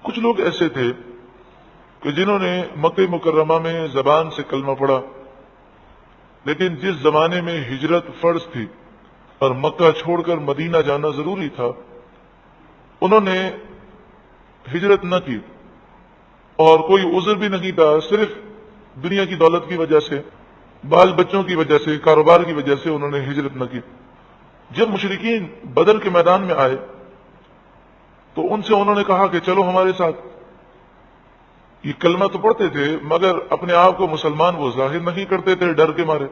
کچھ لوگ ایسے تھے کہ جنہوں نے مکہ مکرمہ میں زبان سے کلمہ پڑھا، لیکن جس زمانے میں ہجرت فرض تھی اور مکہ چھوڑ کر مدینہ جانا ضروری تھا، انہوں نے ہجرت نہ کی، اور کوئی عذر بھی نہیں تھا، صرف دنیا کی دولت کی وجہ سے، بال بچوں کی وجہ سے، کاروبار کی وجہ سے انہوں نے ہجرت نہ کی۔ جب مشرکین بدر کے میدان میں آئے تو ان سے انہوں نے کہا کہ چلو ہمارے ساتھ۔ یہ کلمہ تو پڑھتے تھے مگر اپنے آپ کو مسلمان وہ ظاہر نہیں کرتے تھے ڈر کے مارے،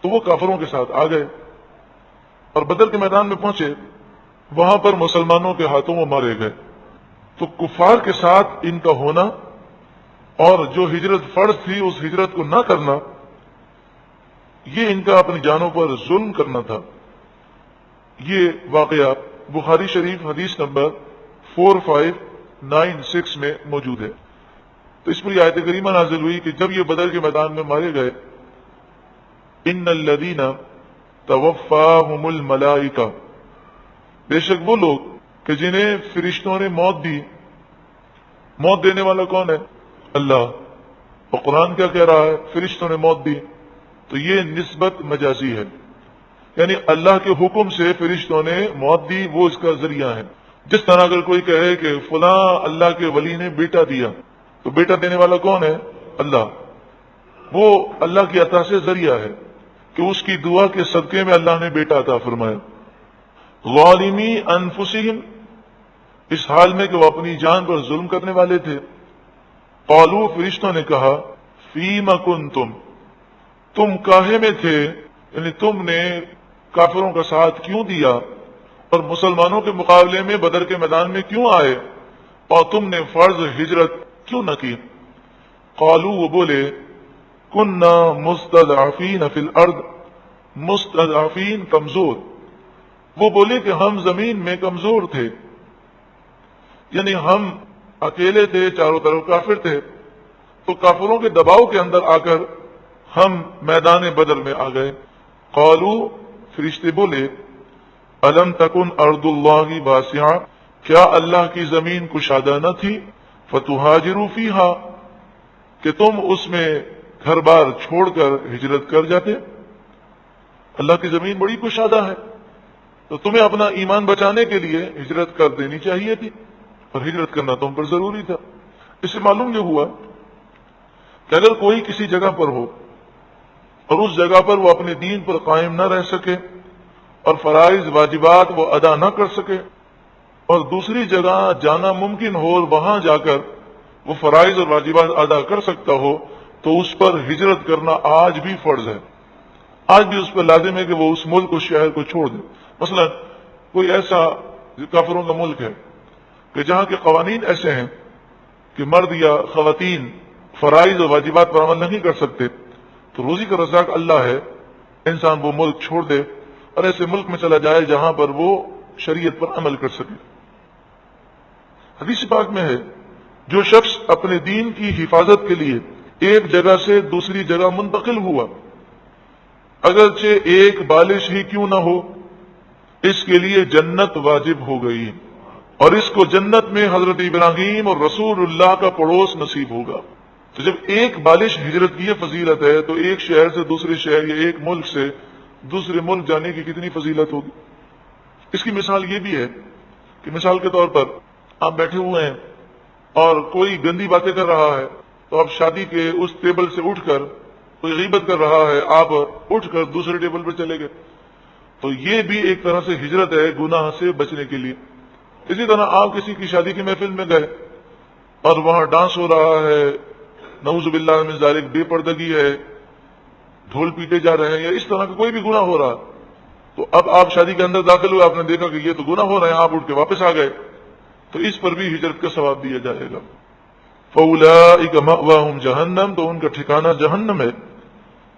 تو وہ کافروں کے ساتھ آ گئے اور بدر کے میدان میں پہنچے، وہاں پر مسلمانوں کے ہاتھوں وہ مارے گئے۔ تو کفار کے ساتھ ان کا ہونا اور جو ہجرت فرض تھی اس ہجرت کو نہ کرنا، یہ ان کا اپنی جانوں پر ظلم کرنا تھا۔ یہ واقعہ بخاری شریف حدیث نمبر 4596 میں موجود ہے۔ تو اس پر یہ آیت کریمہ نازل ہوئی کہ جب یہ بدر کے میدان میں مارے گئے، ان الذین توفاہم الملائکہ، بے شک وہ لوگ کہ جنہیں فرشتوں نے موت دی۔ موت دینے والا کون ہے؟ اللہ۔ اور قرآن کیا کہہ رہا ہے؟ فرشتوں نے موت دی۔ تو یہ نسبت مجازی ہے، یعنی اللہ کے حکم سے فرشتوں نے موت دی، وہ اس کا ذریعہ ہے۔ جس طرح اگر کوئی کہے کہ فلاں اللہ کے ولی نے بیٹا دیا، تو بیٹا دینے والا کون ہے؟ اللہ۔ وہ اللہ کی عطا سے ذریعہ ہے کہ اس کی دعا کے صدقے میں اللہ نے بیٹا عطا فرمایا۔ ظالمی انفسہم، اس حال میں کہ وہ اپنی جان پر ظلم کرنے والے تھے۔ قالوا، فرشتوں نے کہا، فیم کنتم، تم کاہے میں تھے، یعنی تم نے کافروں کا ساتھ کیوں دیا اور مسلمانوں کے مقابلے میں بدر کے میدان میں کیوں آئے، اور تم نے فرض ہجرت کیوں نہ کی؟ قالوا، وہ بولے، کننا مستضعفین فی الارض، مستضعفین کمزور، وہ بولے کہ ہم زمین میں کمزور تھے، یعنی ہم اکیلے تھے، چاروں طرف کافر تھے، تو کافروں کے دباؤ کے اندر آ کر ہم میدان بدر میں آ گئے۔ قالوا، فرشتے بولے، الم تکن ارض اللہ واسعہ، کیا اللہ کی زمین کشادہ نہ تھی، فتہاجروا فیہا، کہ تم اس میں گھر بار چھوڑ کر ہجرت کر جاتے۔ اللہ کی زمین بڑی کشادہ ہے، تو تمہیں اپنا ایمان بچانے کے لیے ہجرت کر دینی چاہیے تھی، اور ہجرت کرنا تم پر ضروری تھا۔ اس سے معلوم یہ ہوا کہ اگر کوئی کسی جگہ پر ہو اور اس جگہ پر وہ اپنے دین پر قائم نہ رہ سکے اور فرائض واجبات وہ ادا نہ کر سکے، اور دوسری جگہ جانا ممکن ہو اور وہاں جا کر وہ فرائض اور واجبات ادا کر سکتا ہو، تو اس پر ہجرت کرنا آج بھی فرض ہے۔ آج بھی اس پر لازم ہے کہ وہ اس ملک اور شہر کو چھوڑ دے۔ مثلا کوئی ایسا کافروں کا ملک ہے کہ جہاں کے قوانین ایسے ہیں کہ مرد یا خواتین فرائض اور واجبات پر عمل نہیں کر سکتے، تو روزی کا رزاق اللہ ہے، انسان وہ ملک چھوڑ دے اور ایسے ملک میں چلا جائے جہاں پر وہ شریعت پر عمل کر سکے۔ حدیث پاک میں ہے، جو شخص اپنے دین کی حفاظت کے لیے ایک جگہ سے دوسری جگہ منتقل ہوا، اگرچہ ایک بالش ہی کیوں نہ ہو، اس کے لیے جنت واجب ہو گئی، اور اس کو جنت میں حضرت ابراہیم اور رسول اللہ کا پڑوس نصیب ہوگا۔ تو جب ایک بالش ہجرت کی فضیلت ہے، تو ایک شہر سے دوسرے شہر یا ایک ملک سے دوسرے ملک جانے کی کتنی فضیلت ہوگی۔ اس کی مثال یہ بھی ہے کہ مثال کے طور پر آپ بیٹھے ہوئے ہیں اور کوئی گندی باتیں کر رہا ہے، تو آپ شادی کے اس ٹیبل سے اٹھ کر، کوئی غیبت کر رہا ہے، آپ اٹھ کر دوسرے ٹیبل پر چلے گئے، تو یہ بھی ایک طرح سے ہجرت ہے گناہ سے بچنے کے لیے۔ اسی طرح آپ کسی کی شادی کی محفل میں گئے اور وہاں ڈانس ہو رہا ہے، نعوذ باللہ من ذالک، بے پردگی ہے، ڈھول پیٹے جا رہے ہیں، یا اس طرح کا کوئی بھی گناہ ہو رہا، تو اب آپ شادی کے اندر داخل ہوئے، آپ نے دیکھا کہ یہ تو گناہ ہو رہے ہیں، آپ اٹھ کے واپس آ گئے، تو اس پر بھی ہجرت کا ثواب دیا جائے گا۔ فَأُولَٰئِكَ مَأْوَاهُمْ جَهَنَّمُ، تو ان کا ٹھکانہ جہنم ہے۔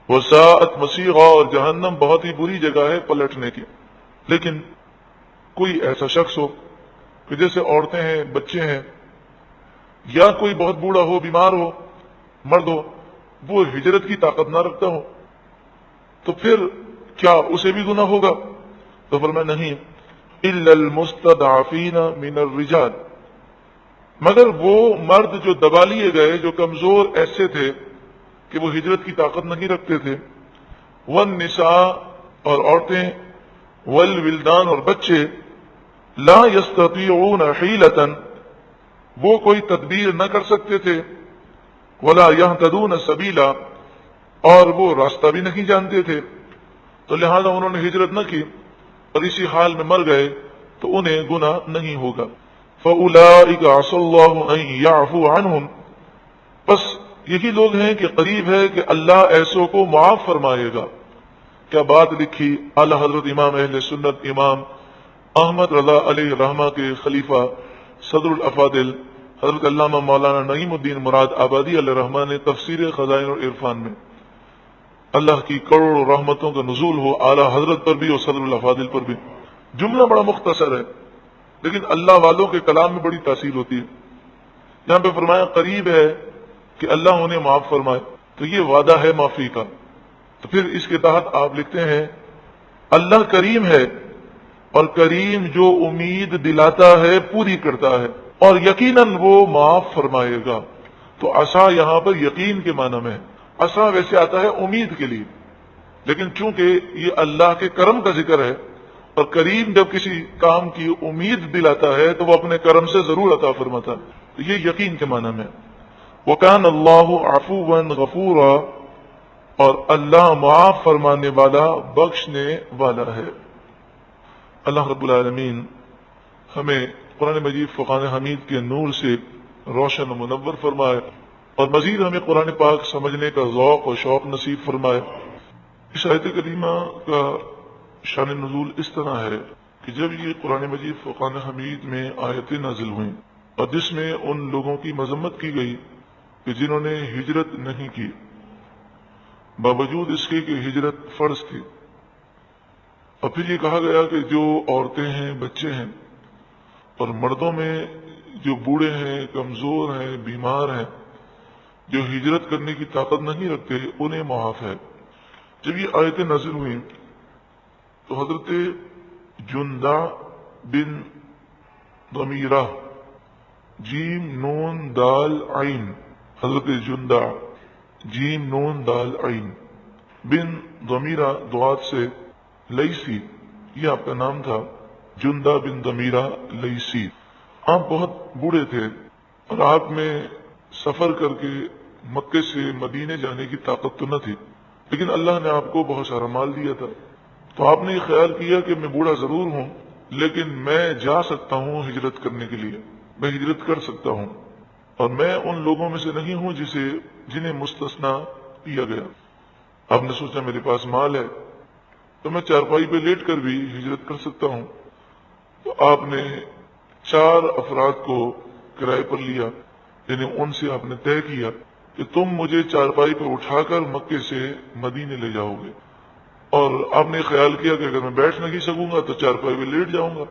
وَسَاءَتْ مَصِيرًا، اور جہنم بہت ہی بری جگہ ہے پلٹنے کی۔ لیکن کوئی ایسا شخص ہو کہ جیسے عورتیں ہیں، بچے ہیں، یا کوئی بہت بوڑھا ہو، بیمار ہو، مرد ہو، وہ ہجرت کی طاقت نہ رکھتا ہو، تو پھر کیا اسے بھی گناہ ہوگا؟ تو فرمایا نہیں، الا المستضعفین من الرجال، مگر وہ مرد جو دبا لیے گئے، جو کمزور ایسے تھے کہ وہ ہجرت کی طاقت نہیں رکھتے تھے، والنساء اور عورتیں، والولدان اور بچے، لا یستطیعون حیلۃ وہ کوئی تدبیر نہ کر سکتے تھے، ولا یہتدون سبیلا اور وہ راستہ بھی نہیں جانتے تھے، تو لہذا انہوں نے ہجرت نہ کی اور اسی حال میں مر گئے تو انہیں گناہ نہیں ہوگا۔ فَأُولَٰئِكَ عَسَى اللَّهُ أَن يَعْفُوَ عَنْهُمْ بس یہی لوگ ہیں کہ قریب ہے کہ اللہ ایسوں کو معاف فرمائے گا۔ کیا بات لکھی اعلی حضرت امام اہل سنت امام احمد رضا علیہ رحمہ کے خلیفہ صدر الافاضل حضرت علامہ مولانا نعیم الدین مراد آبادی علیہ رحمہ نے تفسیر خزائن اور عرفان میں، اللہ کی کروڑوں رحمتوں کا نزول ہو اعلی حضرت پر بھی اور صدر الافاضل پر بھی۔ جملہ بڑا مختصر ہے لیکن اللہ والوں کے کلام میں بڑی تاثیر ہوتی ہے۔ یہاں پہ فرمایا قریب ہے کہ اللہ انہیں معاف فرمائے، تو یہ وعدہ ہے معافی کا۔ تو پھر اس کے تحت آپ لکھتے ہیں اللہ کریم ہے اور کریم جو امید دلاتا ہے پوری کرتا ہے اور یقیناً وہ معاف فرمائے گا۔ تو عسا یہاں پر یقین کے معنی میں ہے، عسا ویسے آتا ہے امید کے لیے، لیکن چونکہ یہ اللہ کے کرم کا ذکر ہے اور کریم جب کسی کام کی امید دلاتا ہے تو وہ اپنے کرم سے ضرور عطا فرماتا ہے، تو یہ یقین کے معنی میں۔ وَكَانَ اللَّهُ عَفُوًّا غَفُورًا اور اللہ معاف فرمانے والا بخشنے والا ہے۔ اللہ رب العالمین ہمیں قرآن مجید فرقان حمید کے نور سے روشن و منور فرمائے اور مزید ہمیں قرآن پاک سمجھنے کا ذوق و شوق نصیب فرمائے۔ اس آیت کریمہ کا شان نزول اس طرح ہے کہ جب یہ قرآن مجید فرقان حمید میں آیتیں نازل ہوئیں اور جس میں ان لوگوں کی مذمت کی گئی کہ جنہوں نے ہجرت نہیں کی باوجود اس کے کہ ہجرت فرض تھی، اور پھر یہ کہا گیا کہ جو عورتیں ہیں، بچے ہیں اور مردوں میں جو بوڑھے ہیں، کمزور ہیں، بیمار ہیں، جو ہجرت کرنے کی طاقت نہیں رکھتے انہیں معاف ہے۔ جب یہ آیتیں نازل ہوئیں تو حضرت جندہ بن ضمیرہ جیم نون دال عین، حضرت جندہ جیم نون دال عین بن ضمیرہ دعات سے لیسی، یہ آپ کا نام تھا، جندہ بن ضمیرہ لیسی۔ آپ بہت بوڑھے تھے اور آپ میں سفر کر کے مکے سے مدینے جانے کی طاقت تو نہ تھی، لیکن اللہ نے آپ کو بہت سارا مال دیا تھا، تو آپ نے یہ خیال کیا کہ میں بوڑھا ضرور ہوں لیکن میں جا سکتا ہوں ہجرت کرنے کے لیے، میں ہجرت کر سکتا ہوں اور میں ان لوگوں میں سے نہیں ہوں جنہیں مستثنا کیا گیا۔ آپ نے سوچا میرے پاس مال ہے تو میں چارپائی پہ لیٹ کر بھی ہجرت کر سکتا ہوں، تو آپ نے 4 افراد کو کرائے پر لیا، یعنی ان سے آپ نے طے کیا کہ تم مجھے چارپائی پر اٹھا کر مکے سے مدینے لے جاؤ گے، اور آپ نے خیال کیا کہ اگر میں بیٹھ نہیں سکوں گا تو چارپائی پہ لیٹ جاؤں گا،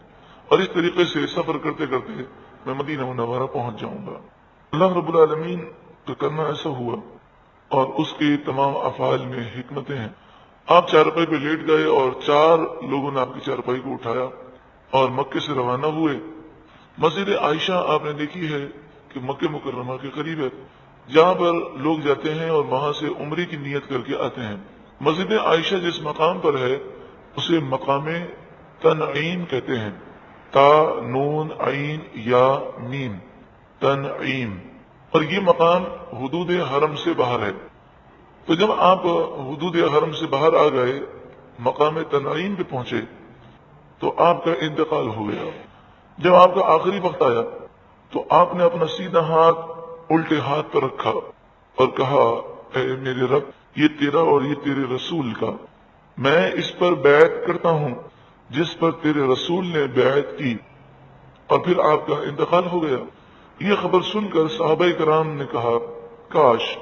اور اس طریقے سے سفر کرتے کرتے میں مدینہ منورہ پہنچ جاؤں گا۔ اللہ رب العالمین کا کرنا ایسا ہوا اور اس کے تمام افعال میں حکمتیں ہیں۔ آپ چارپائی پہ لیٹ گئے اور 4 لوگوں نے آپ کی چارپائی کو اٹھایا اور مکے سے روانہ ہوئے۔ مسجد عائشہ آپ نے دیکھی ہے کہ مکہ مکرمہ کے قریب ہے، جہاں پر لوگ جاتے ہیں اور وہاں سے عمرے کی نیت کر کے آتے ہیں۔ مسجد عائشہ جس مقام پر ہے اسے مقام تنعیم کہتے ہیں، تا نون عین یا میم، تنعیم، اور یہ مقام حدود حرم سے باہر ہے۔ تو جب آپ حدود حرم سے باہر آ گئے، مقام تنعیم پہ پہنچے تو آپ کا انتقال ہو گیا۔ جب آپ کا آخری وقت آیا تو آپ نے اپنا سیدھا ہاتھ الٹے ہاتھ پر رکھا اور کہا اے میرے رب، یہ تیرا اور یہ تیرے رسول کا، میں اس پر بیعت کرتا ہوں جس پر تیرے رسول نے بیعت کی، اور پھر آپ کا انتقال ہو گیا۔ یہ خبر سن کر صحابہ کرام نے کہا کاش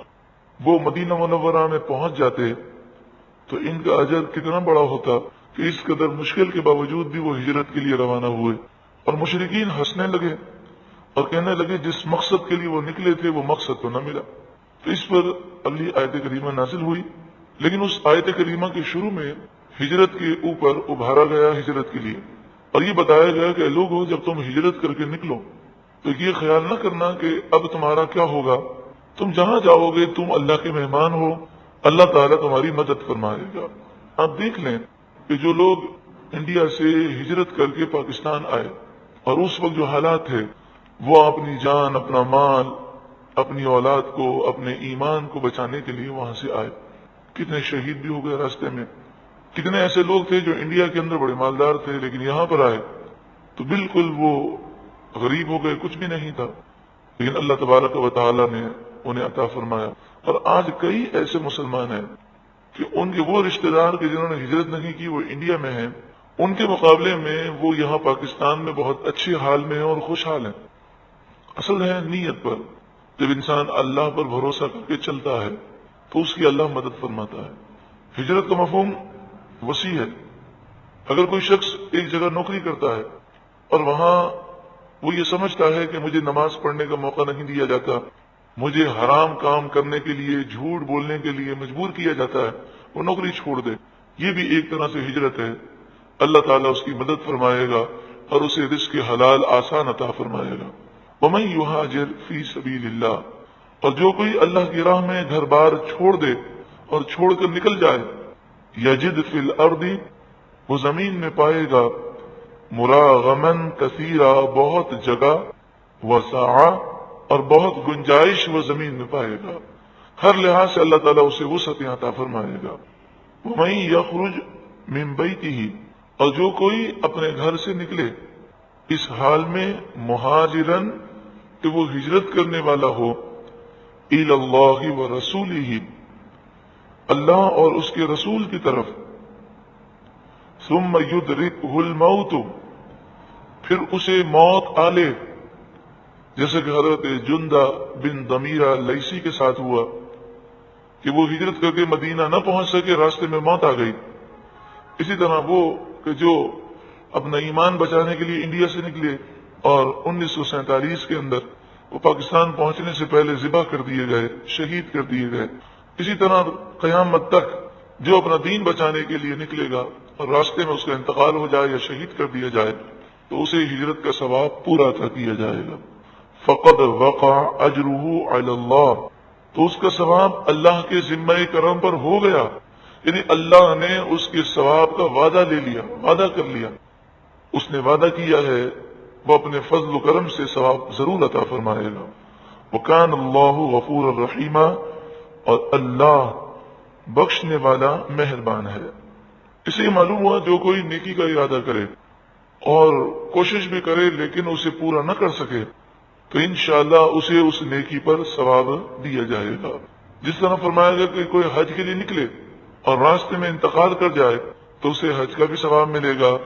وہ مدینہ منورہ میں پہنچ جاتے تو ان کا اجر کتنا بڑا ہوتا کہ اس قدر مشکل کے باوجود بھی وہ ہجرت کے لیے روانہ ہوئے۔ اور مشرکین ہنسنے لگے اور کہنے لگے جس مقصد کے لیے وہ نکلے تھے وہ مقصد تو نہ ملا۔ تو اس پر اگلی آیت کریمہ نازل ہوئی، لیکن اس آیت کریمہ کے شروع میں ہجرت کے اوپر ابھارا گیا ہجرت کے لیے، اور یہ بتایا گیا کہ لوگوں جب تم ہجرت کر کے نکلو تو تو یہ خیال نہ کرنا کہ اب تمہارا کیا ہوگا، تم جہاں جاؤ گے تم اللہ کے مہمان ہو، اللہ تعالیٰ تمہاری مدد فرمائے گا۔ آپ دیکھ لیں کہ جو لوگ انڈیا سے ہجرت کر کے پاکستان آئے اور اس وقت جو حالات تھے، وہ اپنی جان، اپنا مال، اپنی اولاد کو، اپنے ایمان کو بچانے کے لیے وہاں سے آئے، کتنے شہید بھی ہو گئے راستے میں، کتنے ایسے لوگ تھے جو انڈیا کے اندر بڑے مالدار تھے لیکن یہاں پر آئے تو بالکل وہ غریب ہو گئے، کچھ بھی نہیں تھا، لیکن اللہ تبارک و تعالیٰ نے انہیں عطا فرمایا۔ اور آج کئی ایسے مسلمان ہیں کہ ان کے وہ رشتہ دار کہ جنہوں نے ہجرت نہیں کی وہ انڈیا میں ہیں، ان کے مقابلے میں وہ یہاں پاکستان میں بہت اچھے حال میں ہیں اور خوشحال ہیں۔ اصل ہے نیت پر، جب انسان اللہ پر بھروسہ کر کے چلتا ہے تو اس کی اللہ مدد فرماتا ہے۔ ہجرت کا مفہوم وسیع ہے۔ اگر کوئی شخص ایک جگہ نوکری کرتا ہے اور وہاں وہ یہ سمجھتا ہے کہ مجھے نماز پڑھنے کا موقع نہیں دیا جاتا، مجھے حرام کام کرنے کے لیے، جھوٹ بولنے کے لیے مجبور کیا جاتا ہے، وہ نوکری چھوڑ دے، یہ بھی ایک طرح سے ہجرت ہے۔ اللہ تعالیٰ اس کی مدد فرمائے گا اور اسے رزق حلال آسان عطا فرمائے گا۔ وَمَن يُهَاجِرْ فِي سَبِيلِ اللَّهِ، اور جو کوئی اللہ کی راہ میں گھر بار چھوڑ دے اور چھوڑ کر نکل جائے، یجد فی الارض، وہ زمین میں پائے گا، مراغمن کثیرا، بہت جگہ، وسعا، اور بہت گنجائش وہ زمین میں پائے گا، ہر لحاظ سے اللہ تعالیٰ اسے وسعت عطا فرمائے گا۔ وَمَن یخرج من بیتہ، اور جو کوئی اپنے گھر سے نکلے اس حال میں مہاجرن کہ وہ ہجرت کرنے والا ہو، الی اللہ ورسولہ، اللہ اور اس کے رسول کی طرف، ثم یدرکہ الموت، پھر اسے موت آ لے، جیسے کہ حضرت جندہ بن ضمیرہ لیسی کے ساتھ ہوا کہ وہ ہجرت کر کے مدینہ نہ پہنچ سکے، راستے میں موت آ گئی۔ اسی طرح وہ کہ جو اپنا ایمان بچانے کے لیے انڈیا سے نکلے اور 1947 کے اندر وہ پاکستان پہنچنے سے پہلے ذبح کر دیے گئے، شہید کر دیے گئے۔ اسی طرح قیامت تک جو اپنا دین بچانے کے لیے نکلے گا اور راستے میں اس کا انتقال ہو جائے یا شہید کر دیا جائے تو اسے ہجرت کا ثواب پورا عطا کیا جائے گا۔ فقد وقع اجرہ علی اللہ، تو اس کا ثواب اللہ کے ذمہ کرم پر ہو گیا، یعنی اللہ نے اس کے ثواب کا وعدہ لے لیا، وعدہ کر لیا، اس نے وعدہ کیا ہے وہ اپنے فضل و کرم سے ثواب ضرور عطا فرمائے گا۔ وکان اللہ غفور الرحیم، اور اللہ بخشنے والا مہربان ہے۔ اس سے معلوم ہوا جو کوئی نیکی کا ارادہ کرے اور کوشش بھی کرے لیکن اسے پورا نہ کر سکے تو انشاءاللہ اسے اس نیکی پر ثواب دیا جائے گا۔ جس طرح فرمایا گیا کہ کوئی حج کے لیے نکلے اور راستے میں انتقال کر جائے تو اسے حج کا بھی ثواب ملے گا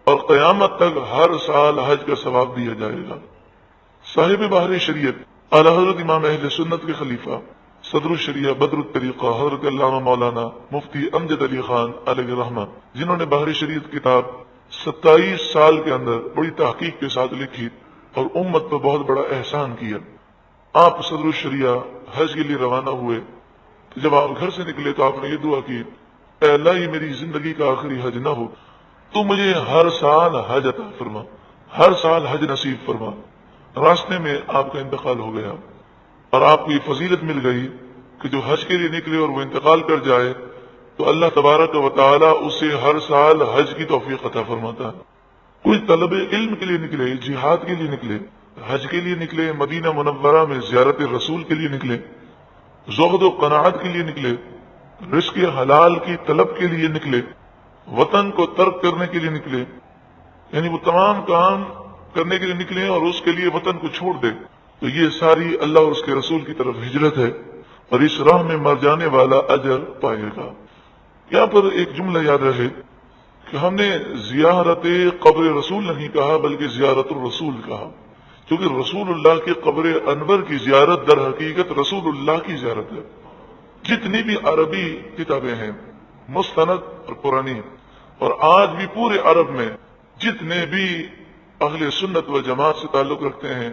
اور قیامت تک ہر سال حج کا ثواب دیا جائے گا۔ صاحب بحر شریعت اعلی حضرت امام اہل سنت کے خلیفہ صدر الشریعہ بدر الطریقہ حضرت علامہ مولانا مفتی امجد علی خان علیہ رحمہ، جنہوں نے بحر شریعت کتاب 27 سال کے اندر بڑی تحقیق کے ساتھ لکھی اور امت پر بہت بڑا احسان کیا۔ آپ صدر الشریعہ حج کے لیے روانہ ہوئے تو جب آپ گھر سے نکلے تو آپ نے یہ دعا کی، اے اللہ یہ میری زندگی کا آخری حج نہ ہو، تو مجھے ہر سال حج عطا فرما، ہر سال حج نصیب فرما۔ راستے میں آپ کا انتقال ہو گیا اور آپ کو یہ فضیلت مل گئی کہ جو حج کے لیے نکلے اور وہ انتقال کر جائے تو اللہ تبارک و تعالی اسے ہر سال حج کی توفیق عطا فرماتا ہے۔ کوئی طلب علم کے لیے نکلے، جہاد کے لیے نکلے، حج کے لیے نکلے، مدینہ منورہ میں زیارت رسول کے لیے نکلے، زہد و قناعت کے لیے نکلے، رزق حلال کی طلب کے لیے نکلے، وطن کو ترک کرنے کے لیے نکلے، یعنی وہ تمام کام کرنے کے لیے نکلے اور اس کے لیے وطن کو چھوڑ دے، تو یہ ساری اللہ اور اس کے رسول کی طرف ہجرت ہے اور اس راہ میں مر جانے والا اجر پائے گا۔ یہاں پر ایک جملہ یاد رہے کہ ہم نے زیارت قبر رسول نہیں کہا بلکہ زیارت الرسول کہا، کیونکہ رسول اللہ کے قبر انور کی زیارت در حقیقت رسول اللہ کی زیارت ہے۔ جتنی بھی عربی کتابیں ہیں مستند اور قرآنی، اور آج بھی پورے عرب میں جتنے بھی اہل سنت و جماعت سے تعلق رکھتے ہیں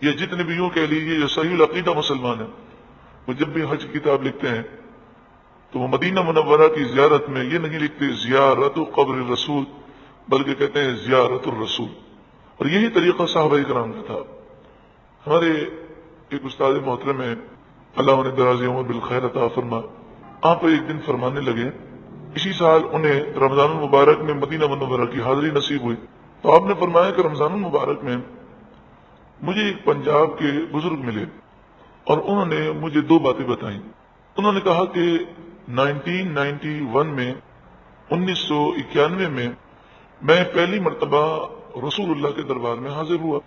یا جتنے بھی یوں کہہ لیجیے جو صحیح العقیدہ مسلمان ہیں، وہ جب بھی حج کی کتاب لکھتے ہیں تو وہ مدینہ منورہ کی زیارت میں یہ نہیں لکھتے زیارت قبر رسول بلکہ کہتے ہیں زیارت الرسول، اور یہی طریقہ صحابہ کرام کا تھا۔ ہمارے ایک استاد محترم ہیں، اللہ انہیں دراز عمر بالخیر عطا فرما، آپ ایک دن فرمانے لگے، اسی سال انہیں رمضان المبارک میں مدینہ منورہ کی حاضری نصیب ہوئی، تو آپ نے فرمایا کہ رمضان المبارک میں مجھے ایک پنجاب کے بزرگ ملے اور انہوں نے مجھے دو باتیں بتائیں۔ انہوں نے کہا کہ 1991 میں 1991 میں پہلی مرتبہ رسول اللہ کے دربار میں حاضر ہوا۔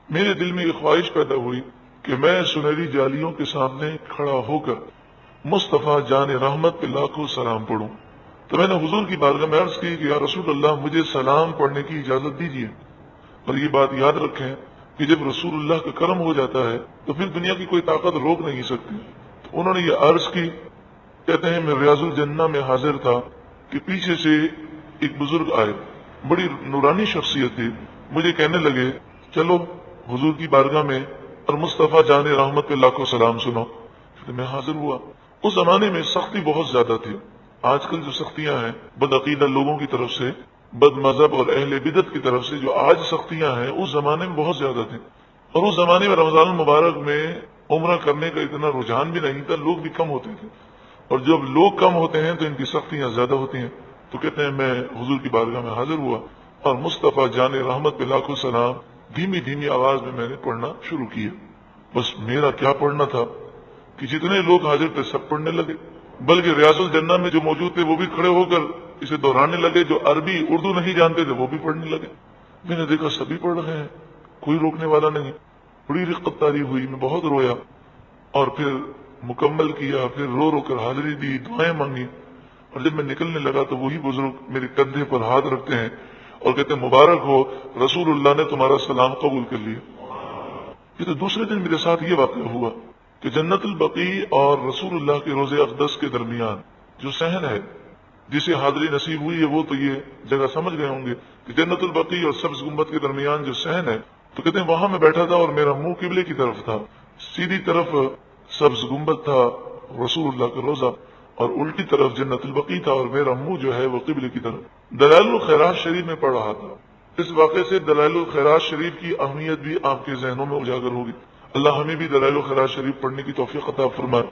میرے دل میں یہ خواہش پیدا ہوئی کہ میں سنہری جالیوں کے سامنے کھڑا ہو کر مصطفیٰ جان رحمت پہ لاکھوں سلام پڑھوں۔ تو میں نے حضور کی بارگاہ میں عرض کی کہ یا رسول اللہ مجھے سلام پڑھنے کی اجازت دیجیے، اور یہ بات یاد رکھیں کہ جب رسول اللہ کا کرم ہو جاتا ہے تو پھر دنیا کی کوئی طاقت روک نہیں سکتی۔ تو انہوں نے یہ عرض کی، کہتے ہیں میں ریاض الجنہ میں حاضر تھا کہ پیچھے سے ایک بزرگ آئے، بڑی نورانی شخصیت تھی، مجھے کہنے لگے چلو حضور کی بارگاہ میں اور مصطفیٰ جان رحمت پہ لاکھوں سلام سنو۔ تو میں حاضر ہوا۔ اس زمانے میں سختی بہت زیادہ تھی، آج کل جو سختیاں ہیں بد عقیدہ لوگوں کی طرف سے، بد مذہب اور اہل بدعت کی طرف سے جو آج سختیاں ہیں، اس زمانے میں بہت زیادہ تھیں۔ اور اس زمانے میں رمضان المبارک میں عمرہ کرنے کا اتنا رجحان بھی نہیں تھا، لوگ بھی کم ہوتے تھے، اور جب لوگ کم ہوتے ہیں تو ان کی سختیاں زیادہ ہوتی ہیں۔ تو کہتے ہیں میں حضور کی بارگاہ میں حاضر ہوا اور مصطفیٰ جان رحمت پہ لاکھوں سلام دھیمی دھیمی آواز میں نے پڑھنا شروع کیا۔ بس میرا کیا پڑھنا تھا کہ جتنے لوگ حاضر تھے سب پڑھنے لگے، بلکہ ریاض الجنہ میں جو موجود تھے وہ بھی کھڑے ہو کر اسے دہرانے لگے، جو عربی اردو نہیں جانتے تھے وہ بھی پڑھنے لگے۔ میں نے دیکھا سبھی پڑھ رہے ہیں، کوئی روکنے والا نہیں۔ بڑی رقت طاری ہوئی، میں بہت رویا اور پھر مکمل کیا، پھر رو رو کر حاضری دی، دعائیں مانگی، اور جب میں نکلنے لگا تو وہی بزرگ میرے کندھے پر ہاتھ رکھتے ہیں اور کہتے ہیں مبارک ہو، رسول اللہ نے تمہارا سلام قبول کر لیا۔ یہ تو دوسرے دن میرے ساتھ یہ واقعہ ہوا کہ جنت البقیع اور رسول اللہ کے روضہ اقدس کے درمیان جو صحن ہے، جسے حاضری نصیب ہوئی ہے وہ تو یہ جگہ سمجھ گئے ہوں گے کہ جنت البقیع اور سبز گنبد کے درمیان جو صحن ہے، تو کہتے ہیں وہاں میں بیٹھا تھا اور میرا منہ قبلے کی طرف تھا، سیدھی طرف سبز گنبد تھا رسول اللہ کا روضہ، اور الٹی طرف جنت البقیع تھا، اور میرا منہ جو ہے وہ قبلے کی طرف۔ دلائل الخیرات شریف میں پڑھ رہا تھا۔ اس واقعے سے دلائل الخیرات شریف کی اہمیت بھی آپ کے ذہنوں میں اجاگر ہوگی۔ اللہ ہمیں بھی دلائل الخیرات شریف پڑھنے کی توفیق عطا فرمائے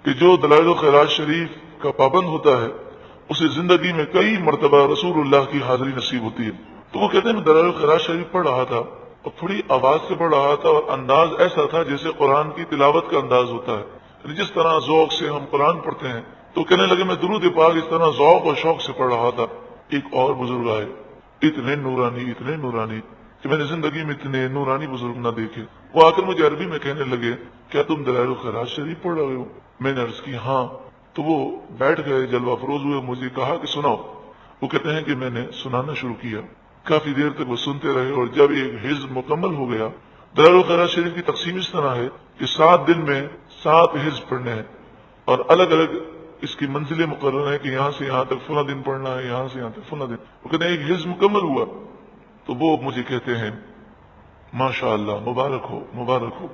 کہ جو دلائل الخیرات شریف کا پابند ہوتا ہے اسے زندگی میں کئی مرتبہ رسول اللہ کی حاضری نصیب ہوتی ہے۔ تو وہ کہتے ہیں میں دلائل الخیرات شریف پڑھ رہا تھا اور تھوڑی آواز سے پڑھ رہا تھا، اور انداز ایسا تھا جیسے قرآن کی تلاوت کا انداز ہوتا ہے، یعنی جس طرح ذوق سے ہم قرآن پڑھتے ہیں۔ تو کہنے لگے میں درود پاک اس طرح ذوق اور شوق سے پڑھ رہا تھا۔ ایک اور بزرگ آئے، اتنے نورانی کہ میں نے زندگی میں اتنے نورانی بزرگ نہ دیکھے۔ وہ آ کر مجھے عربی میں کہنے لگے کیا تم دلائل الخیرات شریف پڑھ رہے ہو؟ میں نے عرض کی ہاں۔ تو وہ بیٹھ گئے، جلوہ افروز ہوئے، مجھے کہا کہ سناؤ۔ وہ کہتے ہیں کہ میں نے سنانا شروع کیا، کافی دیر تک وہ سنتے رہے، اور جب ایک حزب مکمل ہو گیا، دلائل الخیرات شریف کی تقسیم اس طرح ہے کہ 7 دن میں 7 حزب پڑھنے ہیں، اور الگ الگ اس کی منزلیں مقرر ہیں کہ یہاں سے یہاں تک فلاں دن پڑھنا ہے، یہاں سے یہاں تک فلاں دن۔ وہ کہتے ہیں ایک حزب مکمل ہوا تو وہ مجھے کہتے ہیں ماشاء اللہ، مبارک ہو مبارک ہو۔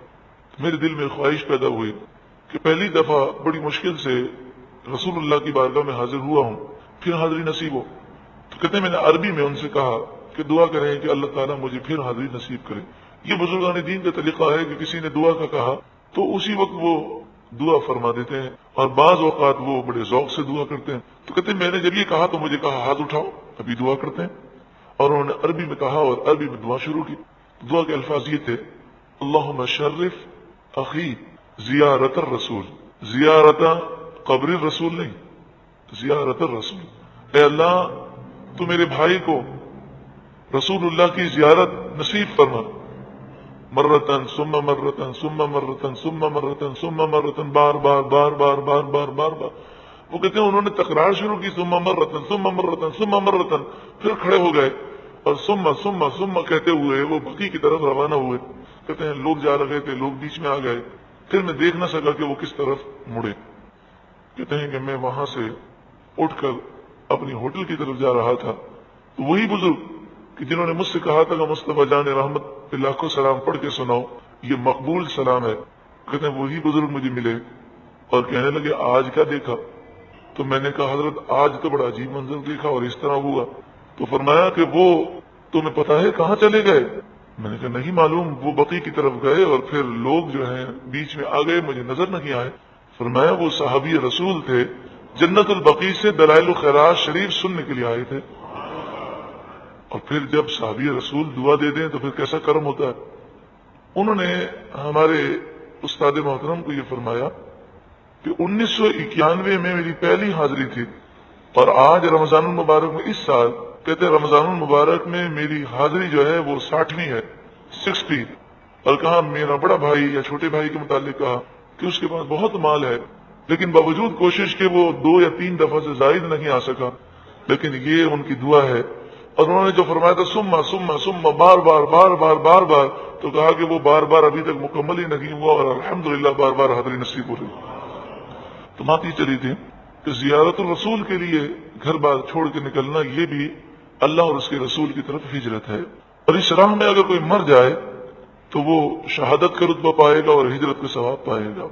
میرے دل میں خواہش پیدا ہوئی کہ پہلی دفعہ بڑی مشکل سے رسول اللہ کی بارگاہ میں حاضر ہوا ہوں، پھر حاضری نصیب ہو۔ تو کہتے ہیں میں نے عربی میں ان سے کہا کہ دعا کریں کہ اللہ تعالیٰ مجھے پھر حاضری نصیب کرے۔ یہ بزرگان دین کا طریقہ ہے کہ کسی نے دعا کا کہا تو اسی وقت وہ دعا فرما دیتے ہیں، اور بعض اوقات وہ بڑے ذوق سے دعا کرتے ہیں۔ تو کہتے ہیں میں نے جب یہ کہا تو مجھے کہا ہاتھ اٹھاؤ، ابھی دعا کرتے ہیں، اور انہوں نے عربی میں کہا اور عربی میں دعا شروع کی۔ دعا کے الفاظ یہ تھے اللہم شرف اخی زیارت الرسول، زیارت قبر الرسول نہیں، زیارت الرسول، اے اللہ تو میرے بھائی کو رسول اللہ کی زیارت نصیب فرما، مرتن ثم مرتن ثم مرتن ثم مرتن ثم مرتن، بار بار بار بار بار بار بار بار۔ وہ کہتے ہیں انہوں نے تکرار شروع کی ثم مرتن ثم مرتن ثم مرتن، پھر کھڑے ہو گئے اور ثم کہتے ہوئے وہ بقیع کی طرف روانہ ہوئے۔ کہتے ہیں لوگ جا رہے تھے، لوگ بیچ میں آ گئے، پھر میں دیکھ نہ سکا کہ وہ کس طرف مڑے۔ کہتے ہیں کہ میں وہاں سے اٹھ کر اپنی ہوٹل کی طرف جا رہا تھا، تو وہی بزرگ کہ جنہوں نے مجھ سے کہا تھا کہ مصطفیٰ جان رحمت پہ لاکھوں سلام پڑھ کے سناؤ، یہ مقبول سلام ہے، کہتے ہیں وہی بزرگ مجھے ملے اور کہنے لگے آج کیا دیکھا؟ تو میں نے کہا حضرت آج تو بڑا عجیب منظر دیکھا اور اس طرح ہوا۔ تو فرمایا کہ وہ تمہیں پتا ہے کہاں چلے گئے؟ میں نے کہا نہیں معلوم. وہ بقی کی طرف گئے اور پھر لوگ جو ہیں بیچ میں آ گئے, مجھے نظر نہیں آئے. فرمایا وہ صحابی رسول تھے, جنت البقیع سے دلائل الخیرات شریف سننے کے لیے آئے تھے. اور پھر جب صحابی رسول دعا دے دیں تو پھر کیسا کرم ہوتا ہے. انہوں نے ہمارے استاد محترم کو یہ فرمایا کہ 1991 میں میری پہلی حاضری تھی, اور آج رمضان المبارک میں اس سال کہتے ہیں رمضان المبارک میں میری حاضری جو ہے وہ 60ویں ہے, 60. اور کہا میرا بڑا بھائی یا چھوٹے بھائی کے متعلق کہا کہ اس کے پاس بہت مال ہے, لیکن باوجود کوشش کے وہ 2 یا 3 دفعہ سے زائد نہیں آ سکا, لیکن یہ ان کی دعا ہے. اور انہوں نے جو فرمایا تھا سما سما سما, بار بار بار بار بار بار, تو کہا کہ وہ بار بار ابھی تک مکمل ہی نہیں ہوا, اور الحمدللہ بار بار حاضری نصیب ہو رہی. تو بات یہ چلی تھی کہ زیارت الرسول کے لیے گھر بار چھوڑ کے نکلنا یہ بھی اللہ اور اس کے رسول کی طرف ہجرت ہے. اور اس راہ میں اگر کوئی مر جائے تو وہ شہادت کا رتبہ پائے گا اور ہجرت کا ثواب پائے گا.